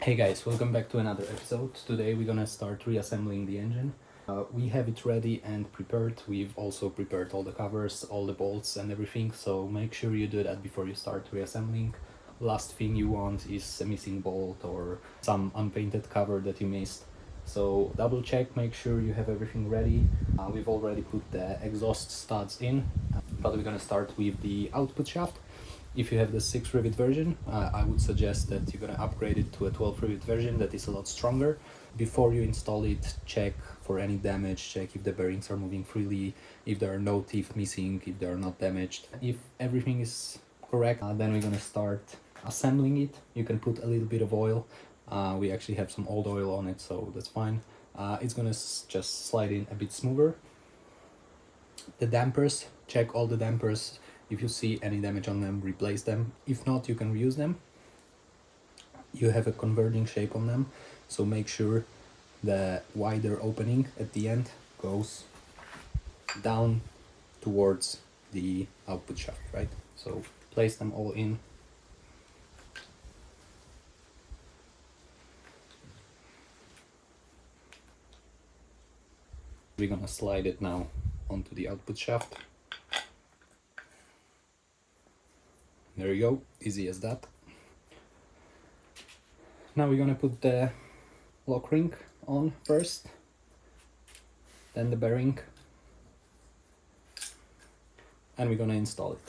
Hey guys, welcome back to another episode. Today we're gonna start reassembling the engine. We have it ready and prepared. We've also prepared all the covers, all the bolts and everything, so make sure you do that before you start reassembling. Last thing you want is a missing bolt or some unpainted cover that you missed. So double check, make sure you have everything ready. We've already put the exhaust studs in, but we're gonna start with the output shaft. If you have the 6 rivet version, I would suggest that you're gonna upgrade it to a 12 rivet version that is a lot stronger. Before you install it, check for any damage, check if the bearings are moving freely, if there are no teeth missing, if they are not damaged. If everything is correct, then we're gonna start assembling it. You can put a little bit of oil. We actually have some old oil on it, so that's fine. It's gonna just slide in a bit smoother. The dampers, check all the dampers. If you see any damage on them, replace them. If not, you can reuse them. You have a converging shape on them, so make sure the wider opening at the end goes down towards the output shaft, right? So place them all in. We're gonna slide it now onto the output shaft. There you go, easy as that. Now we're gonna put the lock ring on first, then the bearing, and we're gonna install it.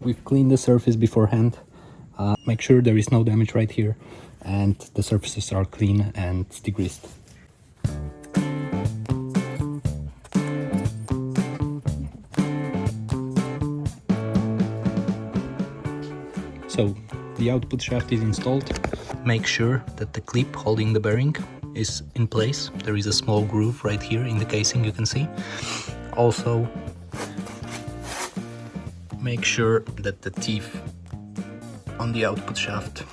We've cleaned the surface beforehand. Make sure there is no damage right here and the surfaces are clean and degreased. So the output shaft is installed. Make sure that the clip holding the bearing is in place. There is a small groove right here in the casing, you can see. Also, make sure that the teeth on the output shaft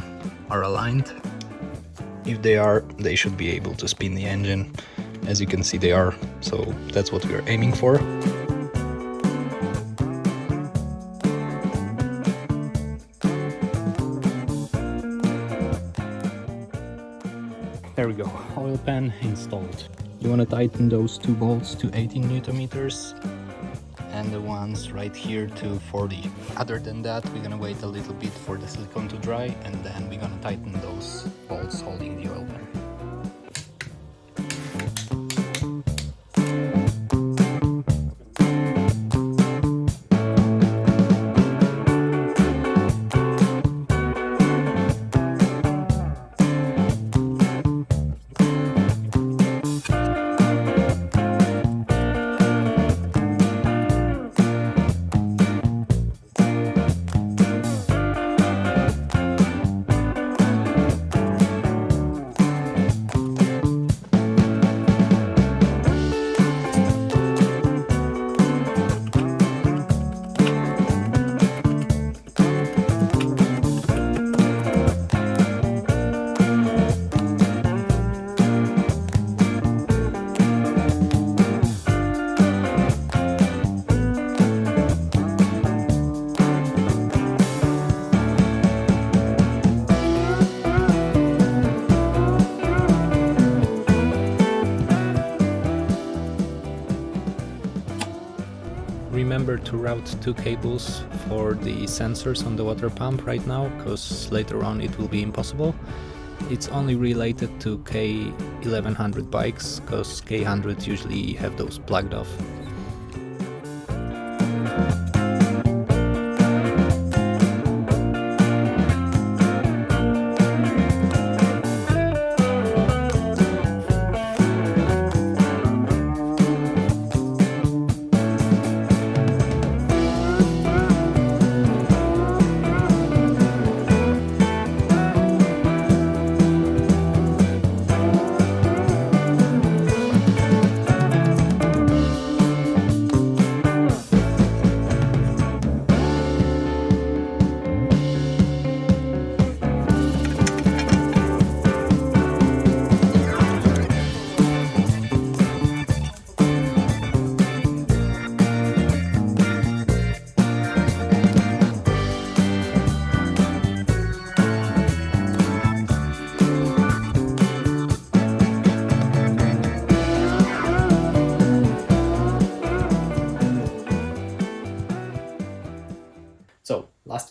are aligned. If they are, they should be able to spin the engine. As you can see, they are, so that's what we are aiming for. There we go, oil pan installed. You want to tighten those two bolts to 18 Newton meters and the ones right here to 40. Other than that, we're gonna wait a little bit for the silicone to dry and then we're gonna tighten those bolts holding the oil pan. Remember to route 2 cables for the sensors on the water pump right now, because later on it will be impossible. It's only related to K1100 bikes, because K100 usually have those plugged off.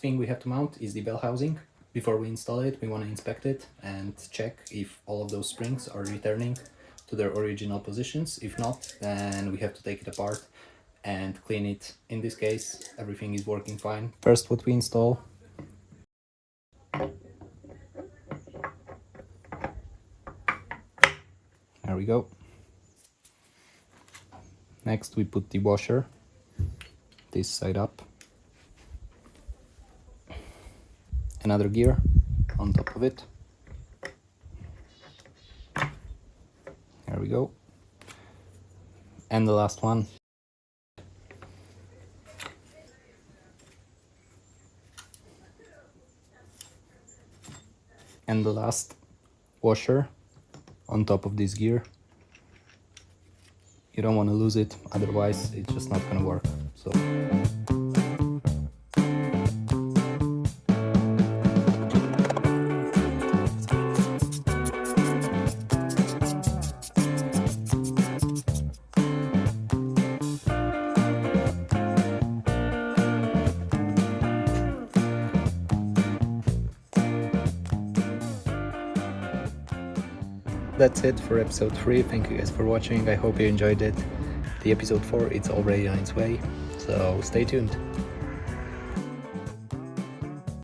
thing we have to mount is the bell housing. Before we install it, we want to inspect it and check if all of those springs are returning to their original positions. If not, then we have to take it apart and clean it. In this case, everything is working fine. First, what we install. There we go. Next, we put the washer this side up. Another gear on top of it. There we go. And the last one. And the last washer on top of this gear. You don't want to lose it, otherwise it's just not going to work. So that's it for episode 3. Thank you guys for watching. I hope you enjoyed it. The episode 4, it's already on its way, so stay tuned.